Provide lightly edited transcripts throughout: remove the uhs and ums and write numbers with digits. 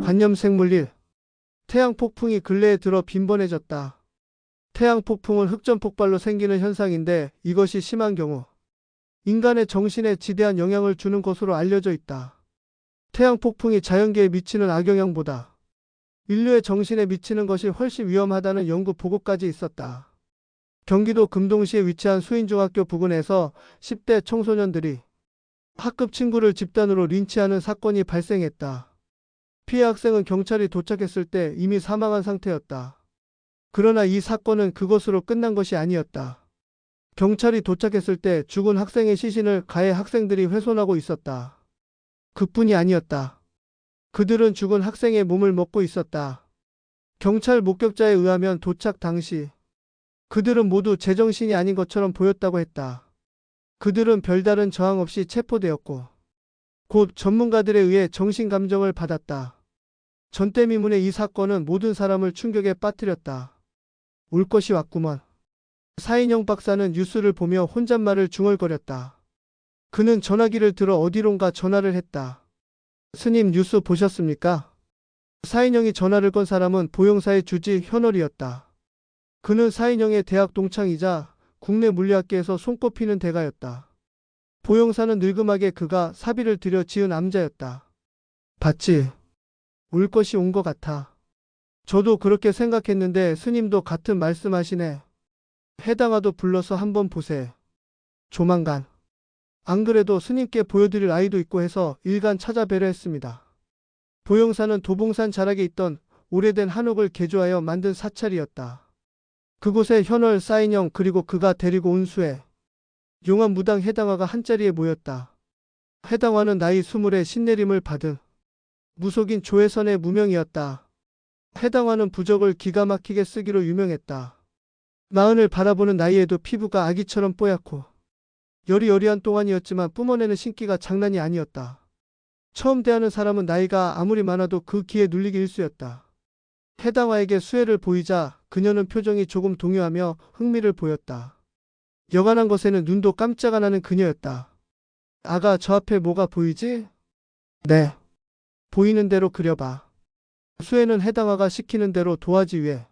관념생물 1. 태양 폭풍이 근래에 들어 빈번해졌다. 태양 폭풍은 흑점 폭발로 생기는 현상인데 이것이 심한 경우 인간의 정신에 지대한 영향을 주는 것으로 알려져 있다. 태양 폭풍이 자연계에 미치는 악영향보다 인류의 정신에 미치는 것이 훨씬 위험하다는 연구 보고까지 있었다. 경기도 금동시에 위치한 수인중학교 부근에서 10대 청소년들이 학급 친구를 집단으로 린치하는 사건이 발생했다. 피해 학생은 경찰이 도착했을 때 이미 사망한 상태였다. 그러나 이 사건은 그것으로 끝난 것이 아니었다. 경찰이 도착했을 때 죽은 학생의 시신을 가해 학생들이 훼손하고 있었다. 그뿐이 아니었다. 그들은 죽은 학생의 몸을 먹고 있었다. 경찰 목격자에 의하면 도착 당시 그들은 모두 제정신이 아닌 것처럼 보였다고 했다. 그들은 별다른 저항 없이 체포되었고 곧 전문가들에 의해 정신감정을 받았다. 전대미문의 이 사건은 모든 사람을 충격에 빠뜨렸다. 올 것이 왔구먼. 사인영 박사는 뉴스를 보며 혼잣말을 중얼거렸다. 그는 전화기를 들어 어디론가 전화를 했다. 스님 뉴스 보셨습니까? 사인영이 전화를 건 사람은 보영사의 주지 현월이었다. 그는 사인영의 대학 동창이자 국내 물리학계에서 손꼽히는 대가였다. 보영사는 늙음하게 그가 사비를 들여 지은 남자였다. 봤지? 올 것이 온 것 같아. 저도 그렇게 생각했는데 스님도 같은 말씀하시네. 해당화도 불러서 한번 보세. 조만간. 안 그래도 스님께 보여드릴 아이도 있고 해서 일간 찾아뵈려 했습니다. 보영사는 도봉산 자락에 있던 오래된 한옥을 개조하여 만든 사찰이었다. 그곳에 현월, 사인영 그리고 그가 데리고 온 수혜, 용한 무당 해당화가 한자리에 모였다. 해당화는 나이 20에 신내림을 받은 무속인 조혜선의 무명이었다. 해당화는 부적을 기가 막히게 쓰기로 유명했다. 마흔을 바라보는 나이에도 피부가 아기처럼 뽀얗고 여리여리한 동안이었지만 뿜어내는 신기가 장난이 아니었다. 처음 대하는 사람은 나이가 아무리 많아도 그 기에 눌리기 일쑤였다. 해당화에게 수혜를 보이자 그녀는 표정이 조금 동요하며 흥미를 보였다. 여간한 것에는 눈도 깜짝 안 하는 그녀였다. 아가, 저 앞에 뭐가 보이지? 네. 보이는 대로 그려봐. 수혜는 해당화가 시키는 대로 도화지 위에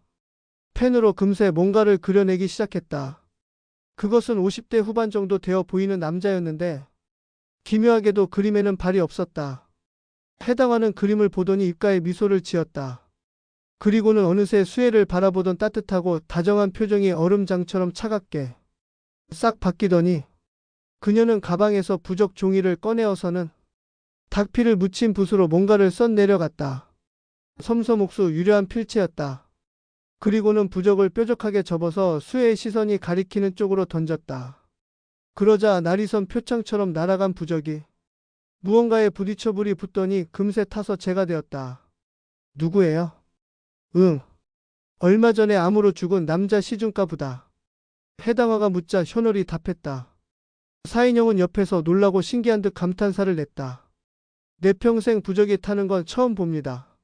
펜으로 금세 뭔가를 그려내기 시작했다. 그것은 50대 후반 정도 되어 보이는 남자였는데 기묘하게도 그림에는 발이 없었다. 해당화는 그림을 보더니 입가에 미소를 지었다. 그리고는 어느새 수혜를 바라보던 따뜻하고 다정한 표정이 얼음장처럼 차갑게 싹 바뀌더니 그녀는 가방에서 부적 종이를 꺼내어서는 닭피를 묻힌 붓으로 뭔가를 써내려갔다. 섬섬옥수 유려한 필체였다. 그리고는 부적을 뾰족하게 접어서 수혜의 시선이 가리키는 쪽으로 던졌다. 그러자 날이선 표창처럼 날아간 부적이 무언가에 부딪혀 불이 붙더니 금세 타서 재가 되었다. 누구예요? 응. 얼마 전에 암으로 죽은 남자 시중가 부다. 해당화가 묻자 현월이 답했다. 사인영은 옆에서 놀라고 신기한 듯 감탄사를 냈다. 내 평생 부적이 타는 건 처음 봅니다.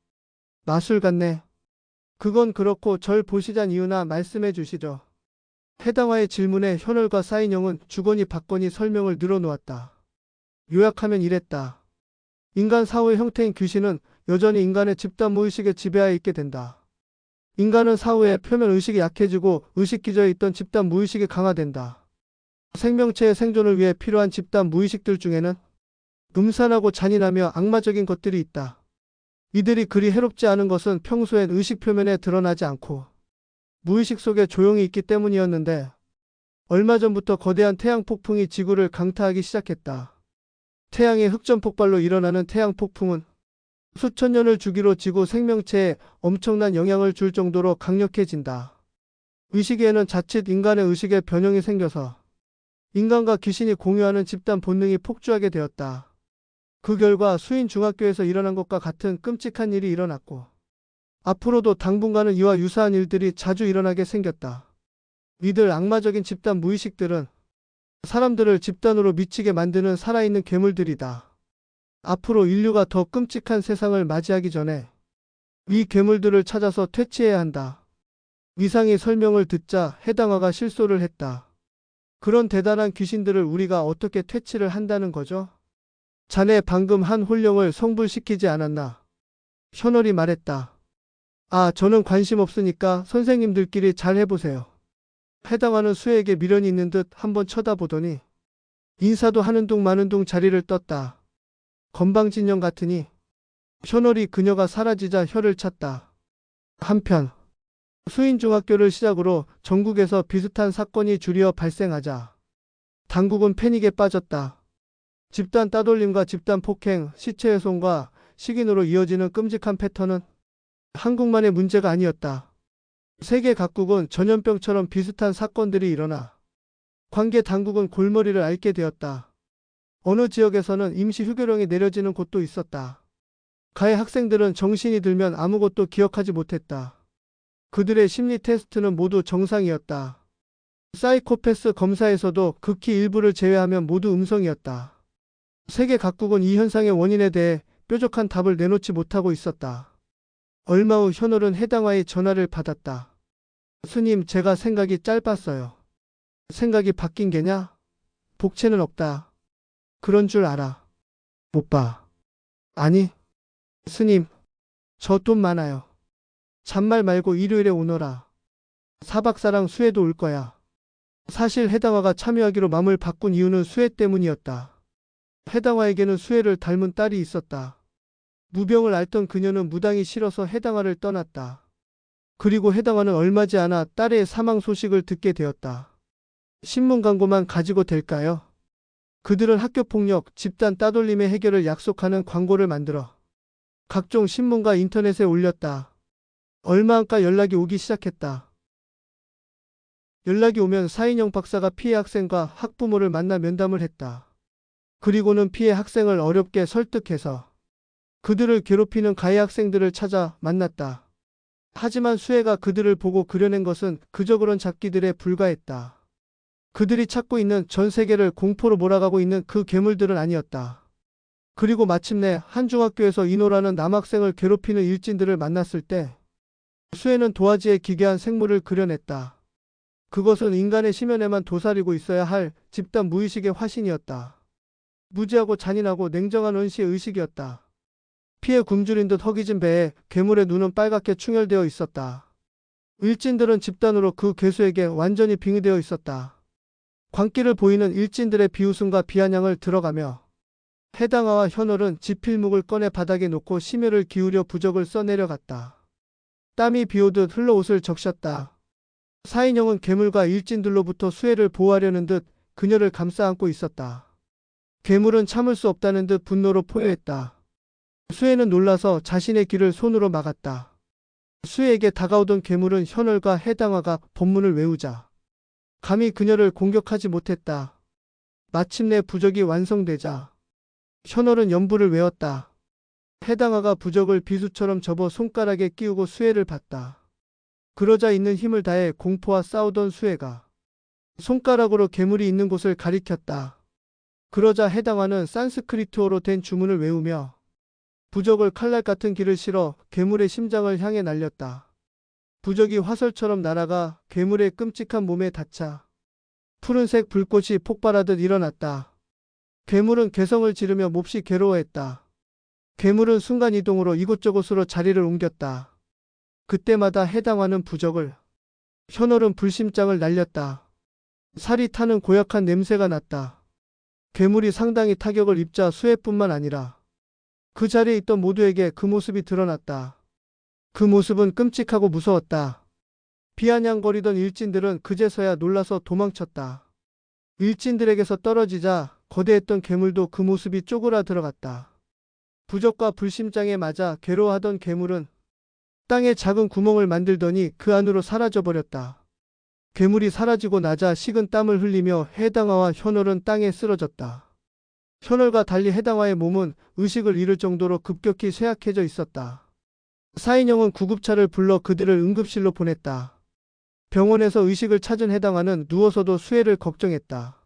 마술 같네. 그건 그렇고 절 보시잔 이유나 말씀해 주시죠. 해당화의 질문에 현월과 사인영은 주거니 받거니 설명을 늘어놓았다. 요약하면 이랬다. 인간 사후의 형태인 귀신은 여전히 인간의 집단 무의식에 지배하여 있게 된다. 인간은 사후에 표면 의식이 약해지고 의식 기저에 있던 집단 무의식이 강화된다. 생명체의 생존을 위해 필요한 집단 무의식들 중에는 음산하고 잔인하며 악마적인 것들이 있다. 이들이 그리 해롭지 않은 것은 평소엔 의식 표면에 드러나지 않고 무의식 속에 조용히 있기 때문이었는데 얼마 전부터 거대한 태양 폭풍이 지구를 강타하기 시작했다. 태양의 흑점 폭발로 일어나는 태양 폭풍은 수천 년을 주기로 지구 생명체에 엄청난 영향을 줄 정도로 강력해진다. 의식에는 자칫 인간의 의식에 변형이 생겨서 인간과 귀신이 공유하는 집단 본능이 폭주하게 되었다. 그 결과 수인 중학교에서 일어난 것과 같은 끔찍한 일이 일어났고 앞으로도 당분간은 이와 유사한 일들이 자주 일어나게 생겼다. 이들 악마적인 집단 무의식들은 사람들을 집단으로 미치게 만드는 살아있는 괴물들이다. 앞으로 인류가 더 끔찍한 세상을 맞이하기 전에 이 괴물들을 찾아서 퇴치해야 한다. 위상의 설명을 듣자 해당화가 실소를 했다. 그런 대단한 귀신들을 우리가 어떻게 퇴치를 한다는 거죠? 자네 방금 한 혼령을 성불시키지 않았나? 현월이 말했다. 아, 저는 관심 없으니까 선생님들끼리 잘 해보세요. 해당하는 수혜에게 미련이 있는 듯 한번 쳐다보더니 인사도 하는 둥 마는 둥 자리를 떴다. 건방진년 같으니. 현월이 그녀가 사라지자 혀를 찼다. 한편 수인중학교를 시작으로 전국에서 비슷한 사건이 줄이어 발생하자 당국은 패닉에 빠졌다. 집단 따돌림과 집단 폭행, 시체 훼손과 식인으로 이어지는 끔찍한 패턴은 한국만의 문제가 아니었다. 세계 각국은 전염병처럼 비슷한 사건들이 일어나 관계 당국은 골머리를 앓게 되었다. 어느 지역에서는 임시 휴교령이 내려지는 곳도 있었다. 가해 학생들은 정신이 들면 아무것도 기억하지 못했다. 그들의 심리 테스트는 모두 정상이었다. 사이코패스 검사에서도 극히 일부를 제외하면 모두 음성이었다. 세계 각국은 이 현상의 원인에 대해 뾰족한 답을 내놓지 못하고 있었다. 얼마 후 현월은 해당화의 전화를 받았다. 스님, 제가 생각이 짧았어요. 생각이 바뀐 게냐? 복채는 없다. 그런 줄 알아. 못 봐. 아니, 스님, 저 돈 많아요. 잔말 말고 일요일에 오너라. 사박사랑 수혜도 올 거야. 사실 해당화가 참여하기로 마음을 바꾼 이유는 수혜 때문이었다. 해당화에게는 수혜를 닮은 딸이 있었다. 무병을 앓던 그녀는 무당이 싫어서 해당화를 떠났다. 그리고 해당화는 얼마지 않아 딸의 사망 소식을 듣게 되었다. 신문 광고만 가지고 될까요? 그들은 학교폭력, 집단 따돌림의 해결을 약속하는 광고를 만들어 각종 신문과 인터넷에 올렸다. 얼마 안가 연락이 오기 시작했다. 연락이 오면 사인영 박사가 피해 학생과 학부모를 만나 면담을 했다. 그리고는 피해 학생을 어렵게 설득해서 그들을 괴롭히는 가해 학생들을 찾아 만났다. 하지만 수혜가 그들을 보고 그려낸 것은 그저 그런 잡기들에 불과했다. 그들이 찾고 있는 전 세계를 공포로 몰아가고 있는 그 괴물들은 아니었다. 그리고 마침내 한 중학교에서 이노라는 남학생을 괴롭히는 일진들을 만났을 때 수혜는 도화지에 기괴한 생물을 그려냈다. 그것은 인간의 심연에만 도사리고 있어야 할 집단 무의식의 화신이었다. 무지하고 잔인하고 냉정한 원시의 의식이었다. 피에 굶주린 듯 허기진 배에 괴물의 눈은 빨갛게 충혈되어 있었다. 일진들은 집단으로 그 괴수에게 완전히 빙의되어 있었다. 광기를 보이는 일진들의 비웃음과 비아냥을 들어가며 해당화와 현월은 지필묵을 꺼내 바닥에 놓고 심혈을 기울여 부적을 써내려갔다. 땀이 비오듯 흘러 옷을 적셨다. 사인영은 괴물과 일진들로부터 수혜를 보호하려는 듯 그녀를 감싸 안고 있었다. 괴물은 참을 수 없다는 듯 분노로 포효했다. 수혜는 놀라서 자신의 귀를 손으로 막았다. 수혜에게 다가오던 괴물은 현월과 해당화가 법문을 외우자 감히 그녀를 공격하지 못했다. 마침내 부적이 완성되자 현월은 연부를 외웠다. 해당화가 부적을 비수처럼 접어 손가락에 끼우고 수혜를 봤다. 그러자 있는 힘을 다해 공포와 싸우던 수혜가 손가락으로 괴물이 있는 곳을 가리켰다. 그러자 해당화는 산스크리트어로 된 주문을 외우며 부적을 칼날 같은 길을 실어 괴물의 심장을 향해 날렸다. 부적이 화살처럼 날아가 괴물의 끔찍한 몸에 닿자 푸른색 불꽃이 폭발하듯 일어났다. 괴물은 괴성을 지르며 몹시 괴로워했다. 괴물은 순간이동으로 이곳저곳으로 자리를 옮겼다. 그때마다 해당화는 부적을, 현월은 불심장을 날렸다. 살이 타는 고약한 냄새가 났다. 괴물이 상당히 타격을 입자 수혜뿐만 아니라 그 자리에 있던 모두에게 그 모습이 드러났다. 그 모습은 끔찍하고 무서웠다. 비아냥거리던 일진들은 그제서야 놀라서 도망쳤다. 일진들에게서 떨어지자 거대했던 괴물도 그 모습이 쪼그라들어갔다. 부적과 불심장에 맞아 괴로워하던 괴물은 땅에 작은 구멍을 만들더니 그 안으로 사라져버렸다. 괴물이 사라지고 나자 식은 땀을 흘리며 해당화와 현월은 땅에 쓰러졌다. 현월과 달리 해당화의 몸은 의식을 잃을 정도로 급격히 쇠약해져 있었다. 사인영은 구급차를 불러 그들을 응급실로 보냈다. 병원에서 의식을 찾은 해당화는 누워서도 수혜를 걱정했다.